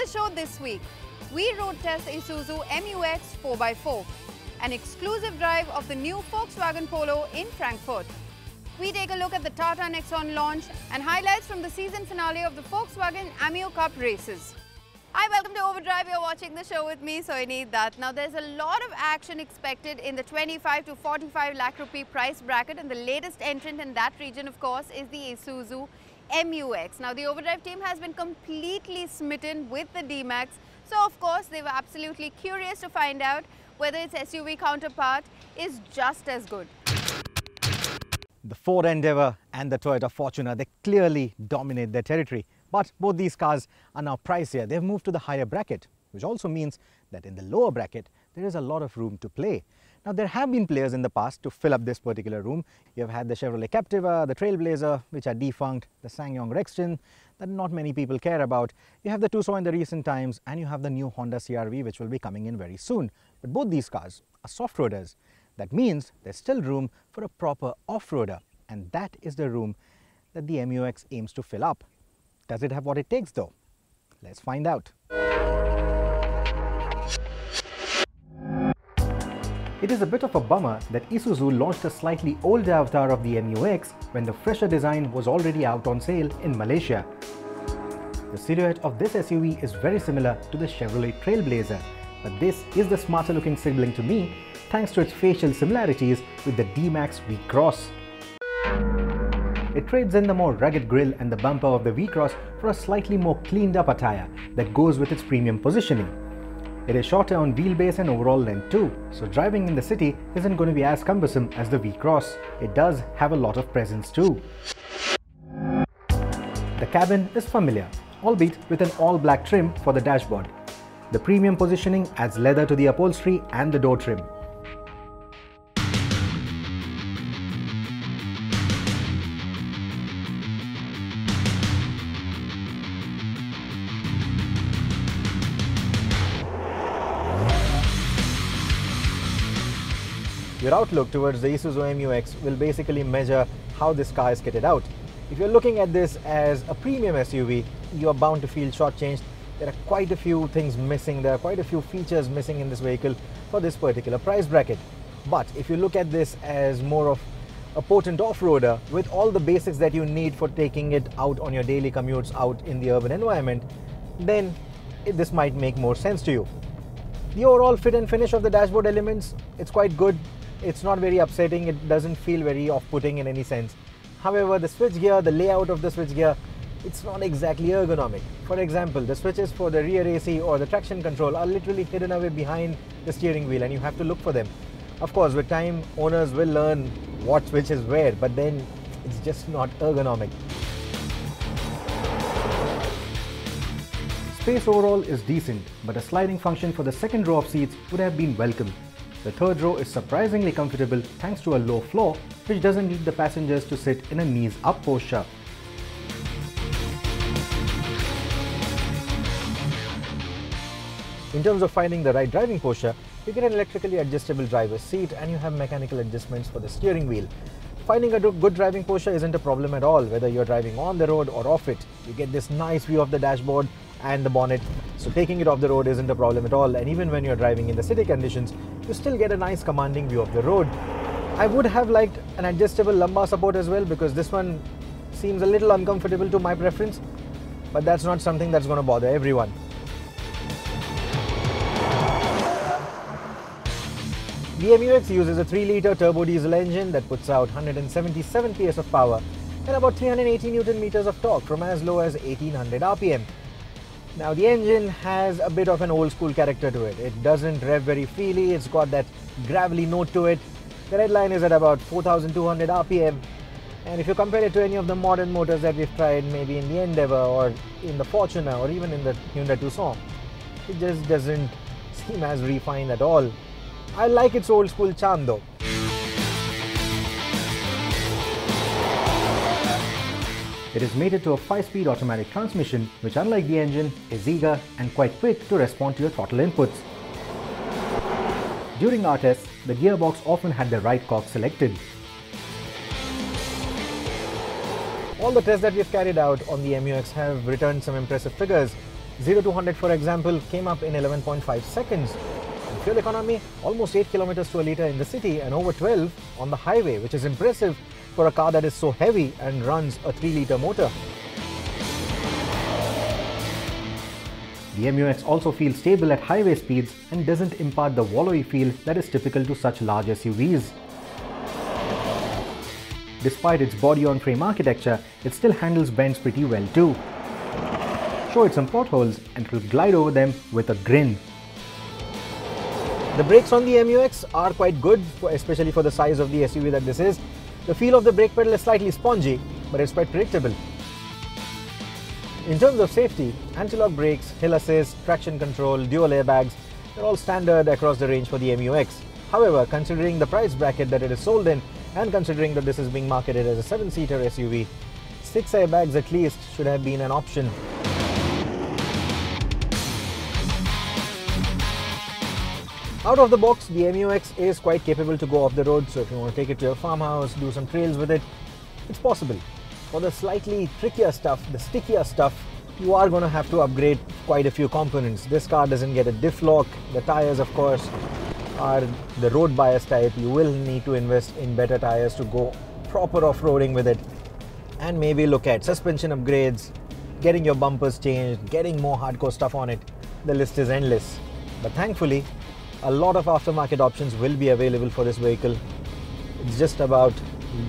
the show this week, we road test Isuzu MUX 4x4, an exclusive drive of the new Volkswagen Polo in Frankfurt. We take a look at the Tata Nexon launch and highlights from the season finale of the Volkswagen AMU Cup races. Hi, welcome to Overdrive. You're watching the show with me, Soini Dutt. Now, there's a lot of action expected in the 25 to 45 lakh rupee price bracket, and the latest entrant in that region, of course, is the Isuzu MUX. Now, the Overdrive team has been completely smitten with the D-Max, so of course, they were absolutely curious to find out whether its SUV counterpart is just as good. The Ford Endeavour and the Toyota Fortuner, they clearly dominate their territory. But both these cars are now pricier. They've moved to the higher bracket, which also means that in the lower bracket, there is a lot of room to play. Now, there have been players in the past to fill up this particular room. You have had the Chevrolet Captiva, the Trailblazer, which are defunct, the SsangYong Rexton, that not many people care about. You have the Tucson in the recent times, and you have the new Honda CR-V, which will be coming in very soon. But both these cars are soft-roaders. That means there's still room for a proper off-roader, and that is the room that the MUX aims to fill up. Does it have what it takes though? Let's find out. It is a bit of a bummer that Isuzu launched a slightly older avatar of the MUX when the fresher design was already out on sale in Malaysia. The silhouette of this SUV is very similar to the Chevrolet Trailblazer, but this is the smarter looking sibling to me thanks to its facial similarities with the D-Max V-Cross. It trades in the more rugged grille and the bumper of the V-Cross for a slightly more cleaned up attire that goes with its premium positioning. It is shorter on wheelbase and overall length too, so driving in the city isn't going to be as cumbersome as the V-Cross. It does have a lot of presence too. The cabin is familiar, albeit with an all-black trim for the dashboard. The premium positioning adds leather to the upholstery and the door trim. Your outlook towards the Isuzu MUX will basically measure how this car is kitted out. If you're looking at this as a premium SUV, you're bound to feel shortchanged. There are quite a few things missing. There are quite a few features missing in this vehicle for this particular price bracket. But if you look at this as more of a potent off-roader with all the basics that you need for taking it out on your daily commutes out in the urban environment, then this might make more sense to you. The overall fit and finish of the dashboard elements, it's quite good. It's not very upsetting. It doesn't feel very off-putting in any sense. However, the switchgear, the layout of the switchgear, it's not exactly ergonomic. For example, the switches for the rear AC or the traction control are literally hidden away behind the steering wheel and you have to look for them. Of course, with time, owners will learn what switch is where, but then it's just not ergonomic. Space overall is decent, but a sliding function for the second row of seats would have been welcome. The third row is surprisingly comfortable thanks to a low floor, which doesn't need the passengers to sit in a knees up posture. In terms of finding the right driving posture, you get an electrically adjustable driver's seat and you have mechanical adjustments for the steering wheel. Finding a good driving posture isn't a problem at all, whether you're driving on the road or off it. You get this nice view of the dashboard and the bonnet, so taking it off the road isn't a problem at all, and even when you're driving in the city conditions, you still get a nice commanding view of the road. I would have liked an adjustable lumbar support as well, because this one seems a little uncomfortable to my preference, but that's not something that's going to bother everyone. The MUX uses a 3-litre turbo diesel engine that puts out 177 PS of power and about 380 Newton meters of torque from as low as 1800 RPM. Now, the engine has a bit of an old school character to it. It doesn't rev very freely, it's got that gravelly note to it. The red line is at about 4200 RPM, and if you compare it to any of the modern motors that we've tried, maybe in the Endeavour or in the Fortuner or even in the Hyundai Tucson, it just doesn't seem as refined at all. I like its old school charm though. It is mated to a 5-speed automatic transmission, which unlike the engine, is eager and quite quick to respond to your throttle inputs. During our tests, the gearbox often had the right cock selected. All the tests that we've carried out on the MUX have returned some impressive figures. 0 to 100, for example, came up in 11.5 seconds. And fuel economy, almost 8 kilometers to a litre in the city and over 12 on the highway, which is impressive for a car that is so heavy and runs a 3-litre motor. The MUX also feels stable at highway speeds and doesn't impart the wallowy feel that is typical to such large SUVs. Despite its body-on-frame architecture, it still handles bends pretty well too. Show it some potholes and it will glide over them with a grin. The brakes on the MUX are quite good, especially for the size of the SUV that this is. The feel of the brake pedal is slightly spongy, but it's quite predictable. In terms of safety, anti-lock brakes, hill assist, traction control, dual airbags, they're all standard across the range for the MUX. However, considering the price bracket that it is sold in and considering that this is being marketed as a 7-seater SUV, 6 airbags at least should have been an option. Out of the box, the MUX is quite capable to go off the road, so if you want to take it to your farmhouse, do some trails with it, it's possible. For the slightly trickier stuff, the stickier stuff, you are going to have to upgrade quite a few components. This car doesn't get a diff lock. The tires, of course, are the road bias type. You will need to invest in better tires to go proper off-roading with it. And maybe look at suspension upgrades, getting your bumpers changed, getting more hardcore stuff on it. The list is endless. But thankfully, a lot of aftermarket options will be available for this vehicle. It's just about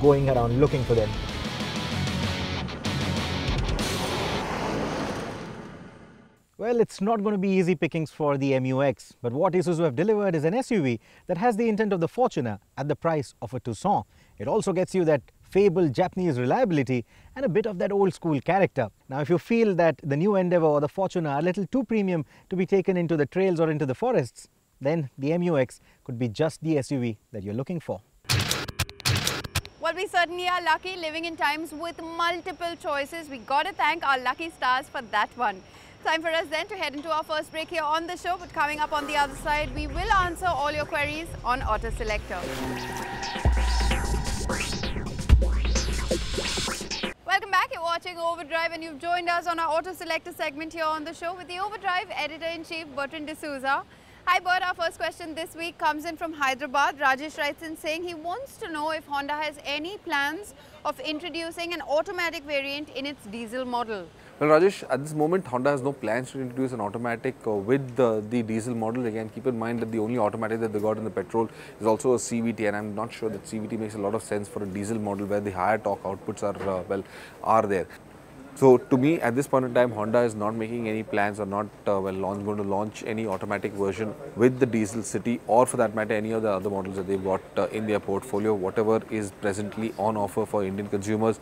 going around looking for them. Well, it's not going to be easy pickings for the MUX, but what Isuzu have delivered is an SUV that has the intent of the Fortuner at the price of a Tucson. It also gets you that fabled Japanese reliability and a bit of that old school character. Now, if you feel that the new Endeavour or the Fortuner are a little too premium to be taken into the trails or into the forests, then the MUX could be just the SUV that you're looking for. Well, we certainly are lucky living in times with multiple choices. We got to thank our lucky stars for that one. Time for us then to head into our first break here on the show, but coming up on the other side, we will answer all your queries on Auto Selector. Welcome back, you're watching Overdrive and you've joined us on our Auto Selector segment here on the show with the Overdrive Editor-in-Chief, Bertrand D'Souza. Hi Bert, our first question this week comes in from Hyderabad. Rajesh writes in saying he wants to know if Honda has any plans of introducing an automatic variant in its diesel model. Well, Rajesh, at this moment, Honda has no plans to introduce an automatic with the diesel model. Again, keep in mind that the only automatic that they got in the petrol is also a CVT, and I'm not sure that CVT makes a lot of sense for a diesel model where the higher torque outputs are there. So, to me, at this point in time, Honda is not making any plans or not going to launch any automatic version with the diesel city, or for that matter, any of the other models that they've got in their portfolio. Whatever is presently on offer for Indian consumers,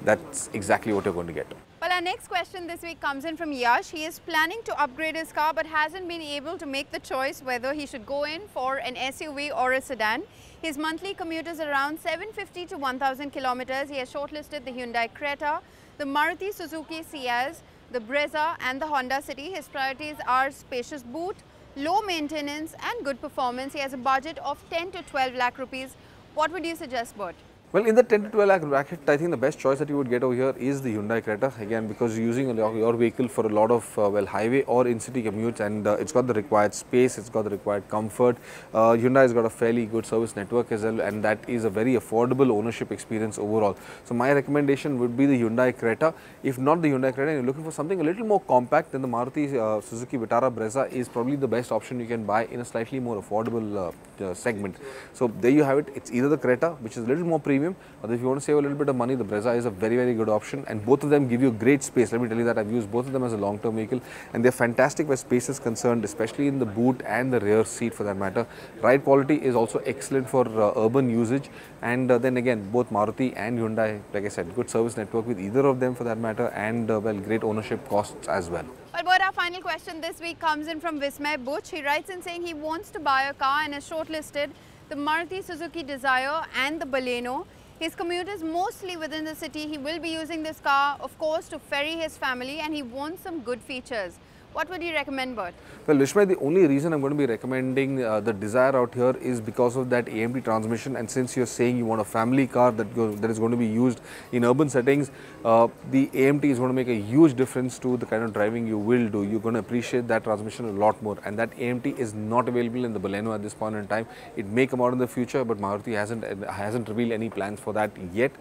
that's exactly what you're going to get. Well, our next question this week comes in from Yash. He is planning to upgrade his car but hasn't been able to make the choice whether he should go in for an SUV or a sedan. His monthly commute is around 750 to 1000 kilometers. He has shortlisted the Hyundai Creta, the Maruti Suzuki Ciaz, the Brezza and the Honda City. His priorities are spacious boot, low maintenance and good performance. He has a budget of 10 to 12 lakh rupees. What would you suggest, Bert? Well, in the 10 to 12 lakh bracket, I think the best choice that you would get over here is the Hyundai Creta. Again, because you're using your vehicle for a lot of highway or in-city commutes, and it's got the required space, it's got the required comfort. Hyundai has got a fairly good service network as well, and that is a very affordable ownership experience overall. So my recommendation would be the Hyundai Creta. If not the Hyundai Creta and you're looking for something a little more compact, then the Maruti Suzuki Vitara Brezza is probably the best option you can buy in a slightly more affordable segment. So there you have it. It's either the Creta, which is a little more premium, or if you want to save a little bit of money, the Brezza is a very, very good option, and both of them give you great space. Let me tell you that I've used both of them as a long-term vehicle, and they're fantastic where space is concerned, especially in the boot and the rear seat for that matter. Ride quality is also excellent for urban usage, and then again, both Maruti and Hyundai, like I said, good service network with either of them for that matter, and great ownership costs as well. Well, but our final question this week comes in from Vismay Butch. He writes in saying he wants to buy a car and has shortlisted the Maruti Suzuki Dzire and the Baleno. His commute is mostly within the city. He will be using this car, of course, to ferry his family, and he wants some good features. What would you recommend, Bert? Well, Vishma, the only reason I'm going to be recommending the Dzire out here is because of that AMT transmission, and since you're saying you want a family car that is going to be used in urban settings, the AMT is going to make a huge difference to the kind of driving you will do. You're going to appreciate that transmission a lot more, and that AMT is not available in the Baleno at this point in time. It may come out in the future, but Maruti hasn't revealed any plans for that yet.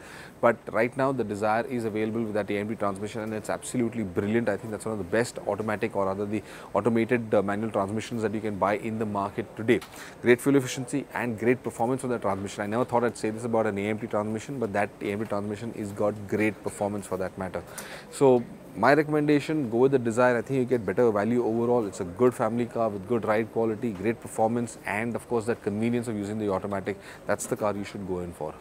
But right now, the Dzire is available with that AMT transmission, and it's absolutely brilliant. I think that's one of the best automatic, or rather the automated manual transmissions that you can buy in the market today. Great fuel efficiency and great performance of the transmission. I never thought I'd say this about an AMT transmission, but that AMT transmission is got great performance for that matter. So my recommendation, go with the Dzire. I think you get better value overall. It's a good family car with good ride quality, great performance, and of course that convenience of using the automatic. That's the car you should go in for.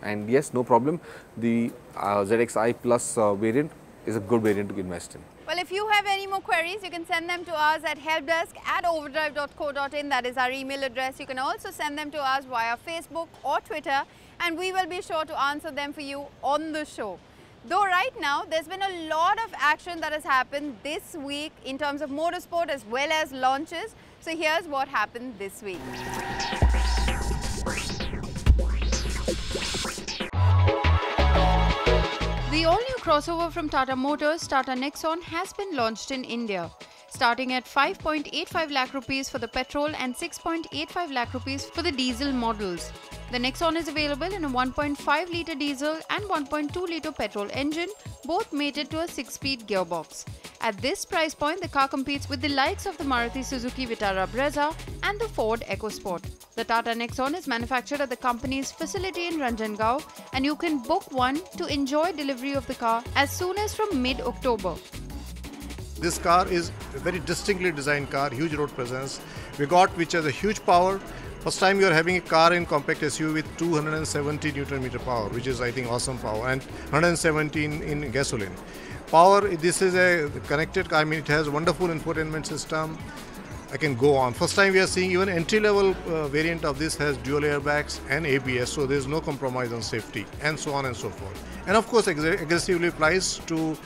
And yes, no problem, the ZXi Plus variant is a good variant to invest in. Well, if you have any more queries, you can send them to us at helpdesk@overdrive.co.in. That is our email address. You can also send them to us via Facebook or Twitter, and we will be sure to answer them for you on the show. Though right now, there's been a lot of action that has happened this week in terms of motorsport as well as launches. So here's what happened this week. The all-new crossover from Tata Motors, Tata Nexon, has been launched in India. Starting at 5.85 lakh rupees for the petrol and 6.85 lakh rupees for the diesel models. The Nexon is available in a 1.5 litre diesel and 1.2 litre petrol engine, both mated to a 6-speed gearbox. At this price point, the car competes with the likes of the Maruti Suzuki Vitara Brezza and the Ford EcoSport. The Tata Nexon is manufactured at the company's facility in Ranjangaon, and you can book one to enjoy delivery of the car as soon as from mid-October. This car is a very distinctly designed car, huge road presence. Which has a huge power. First time you are having a car in compact SUV with 270 Nm power, which is I think awesome power, and 117 in gasoline. Power, this is a connected car, I mean it has wonderful infotainment system. I can go on. First time we are seeing even entry-level variant of this has dual airbags and ABS, so there is no compromise on safety, and so on and so forth. And of course, aggressively priced to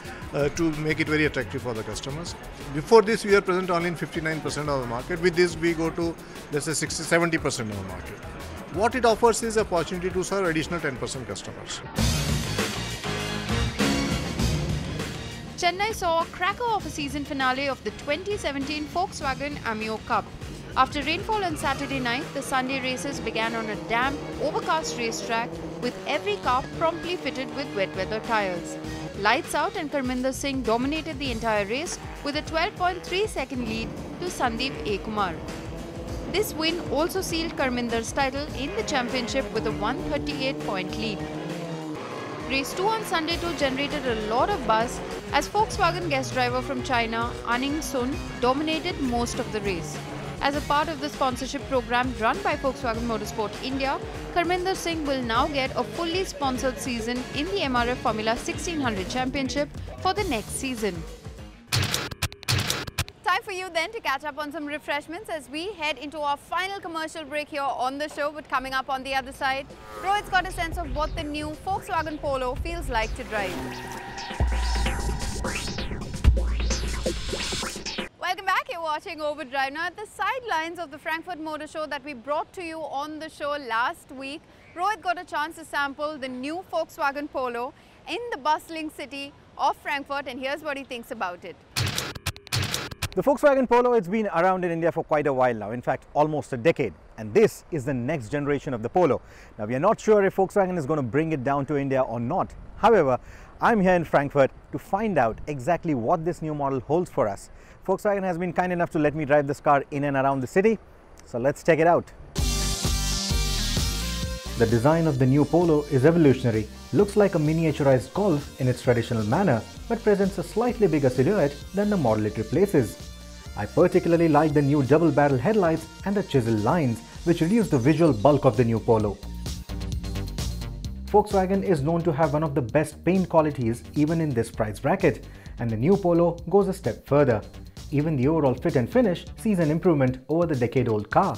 make it very attractive for the customers. Before this, we are present only in 59% of the market. With this, we go to, let's say, 60–70% of the market. What it offers is opportunity to serve additional 10% customers. Chennai saw a cracker of a season finale of the 2017 Volkswagen Amio Cup. After rainfall on Saturday night, the Sunday races began on a damp, overcast racetrack with every car promptly fitted with wet weather tyres. Lights out and Karminder Singh dominated the entire race with a 12.3 second lead to Sandeep A. Kumar. This win also sealed Karminder's title in the championship with a 138-point lead. Race 2 on Sunday too generated a lot of buzz as Volkswagen guest driver from China, Aning Sun, dominated most of the race. As a part of the sponsorship program run by Volkswagen Motorsport India, Karminder Singh will now get a fully sponsored season in the MRF Formula 1600 Championship for the next season. Time for you then to catch up on some refreshments as we head into our final commercial break here on the show. But coming up on the other side, Rohit's got a sense of what the new Volkswagen Polo feels like to drive. Welcome back, you're watching Overdrive. Now at the sidelines of the Frankfurt Motor Show that we brought to you on the show last week, Rohit got a chance to sample the new Volkswagen Polo in the bustling city of Frankfurt, and here's what he thinks about it. The Volkswagen Polo has been around in India for quite a while now, in fact almost a decade, and this is the next generation of the Polo. Now we are not sure if Volkswagen is going to bring it down to India or not. However, I'm here in Frankfurt to find out exactly what this new model holds for us. Volkswagen has been kind enough to let me drive this car in and around the city, so let's check it out. The design of the new Polo is evolutionary, looks like a miniaturized Golf in its traditional manner, but presents a slightly bigger silhouette than the model it replaces. I particularly like the new double-barrel headlights and the chiseled lines, which reduce the visual bulk of the new Polo. Volkswagen is known to have one of the best paint qualities even in this price bracket, and the new Polo goes a step further. Even the overall fit and finish sees an improvement over the decade-old car.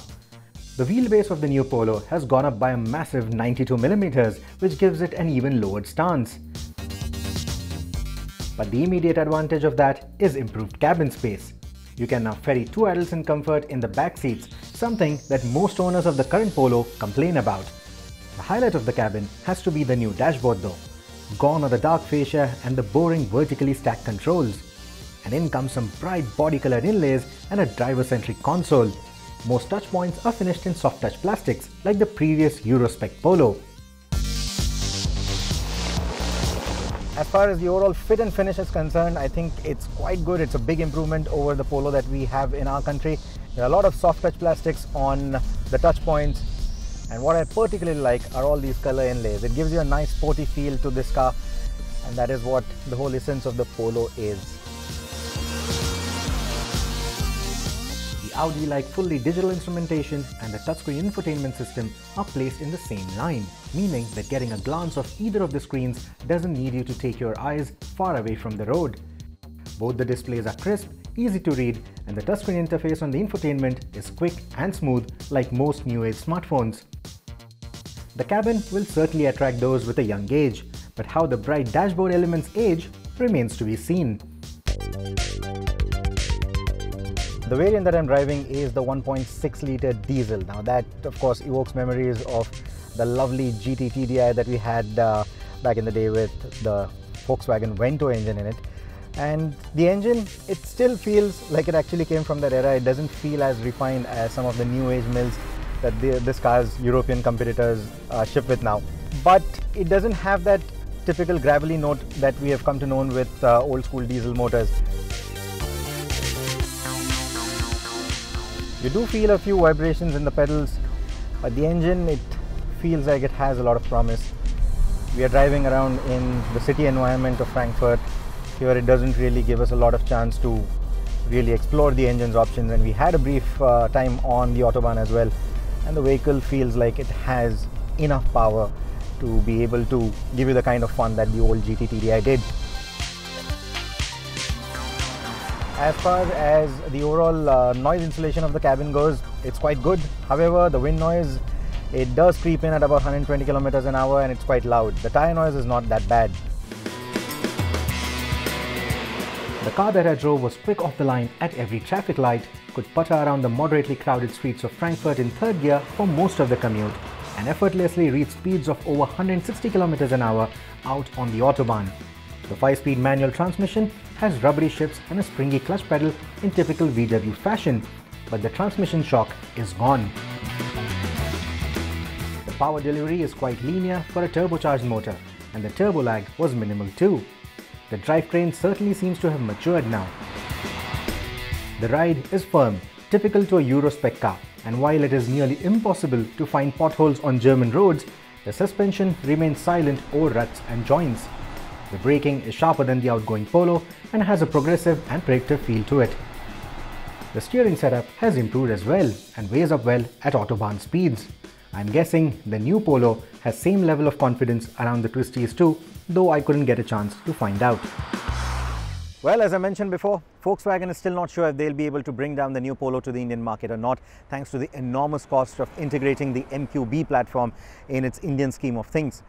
The wheelbase of the new Polo has gone up by a massive 92mm, which gives it an even lowered stance. But the immediate advantage of that is improved cabin space. You can now ferry 2 adults in comfort in the back seats, something that most owners of the current Polo complain about. The highlight of the cabin has to be the new dashboard though. Gone are the dark fascia and the boring vertically stacked controls. And in comes some bright body-colored inlays and a driver-centric console. Most touch points are finished in soft-touch plastics like the previous Euro-spec Polo. As far as the overall fit and finish is concerned, I think it's quite good. It's a big improvement over the Polo that we have in our country. There are a lot of soft touch plastics on the touch points, and what I particularly like are all these color inlays. It gives you a nice sporty feel to this car, and that is what the whole essence of the Polo is. The Audi-like fully digital instrumentation and the touchscreen infotainment system are placed in the same line, meaning that getting a glance of either of the screens doesn't need you to take your eyes far away from the road. Both the displays are crisp, easy to read, and the touchscreen interface on the infotainment is quick and smooth like most new age smartphones. The cabin will certainly attract those with a young age, but how the bright dashboard elements age remains to be seen. The variant that I'm driving is the 1.6-litre diesel. Now that of course evokes memories of the lovely GT TDI that we had back in the day with the Volkswagen Vento engine in it. And the engine, it still feels like it actually came from that era. It doesn't feel as refined as some of the new age mills that this car's European competitors ship with now. But it doesn't have that typical gravelly note that we have come to know with old school diesel motors. You do feel a few vibrations in the pedals, but the engine, it feels like it has a lot of promise. We are driving around in the city environment of Frankfurt. Here it doesn't really give us a lot of chance to really explore the engine's options, and we had a brief time on the Autobahn as well, and the vehicle feels like it has enough power to be able to give you the kind of fun that the old GT TDI did. As far as the overall noise insulation of the cabin goes, it's quite good. However, the wind noise, it does creep in at about 120 kilometers an hour and it's quite loud. The tire noise is not that bad. The car that I drove was quick off the line at every traffic light, could putter around the moderately crowded streets of Frankfurt in third gear for most of the commute, and effortlessly reached speeds of over 160 kilometers an hour out on the Autobahn. The 5-speed manual transmission has rubbery shifts and a springy clutch pedal in typical VW fashion, but the transmission shock is gone. The power delivery is quite linear for a turbocharged motor, and the turbo lag was minimal too. The drivetrain certainly seems to have matured now. The ride is firm, typical to a Euro spec car, and while it is nearly impossible to find potholes on German roads, the suspension remains silent over ruts and joints. The braking is sharper than the outgoing Polo and has a progressive and predictive feel to it. The steering setup has improved as well and weighs up well at Autobahn speeds. I'm guessing the new Polo has same level of confidence around the twisties too, though I couldn't get a chance to find out. Well, as I mentioned before, Volkswagen is still not sure if they'll be able to bring down the new Polo to the Indian market or not, thanks to the enormous cost of integrating the MQB platform in its Indian scheme of things.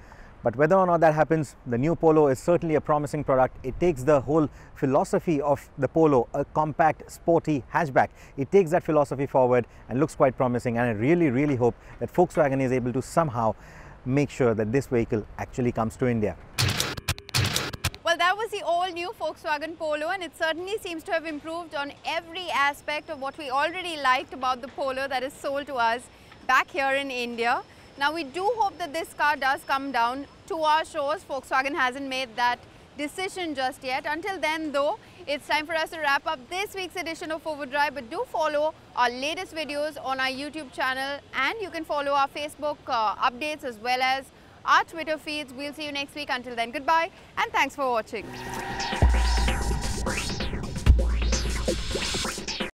But whether or not that happens, the new Polo is certainly a promising product. It takes the whole philosophy of the Polo, a compact, sporty hatchback. It takes that philosophy forward and looks quite promising, and I really hope that Volkswagen is able to somehow make sure that this vehicle actually comes to India. Well, that was the all-new Volkswagen Polo, and it certainly seems to have improved on every aspect of what we already liked about the Polo that is sold to us back here in India. Now, we do hope that this car does come down to our shores. Volkswagen hasn't made that decision just yet. Until then, though, it's time for us to wrap up this week's edition of Overdrive. But do follow our latest videos on our YouTube channel, and you can follow our Facebook updates as well as our Twitter feeds. We'll see you next week. Until then, goodbye and thanks for watching.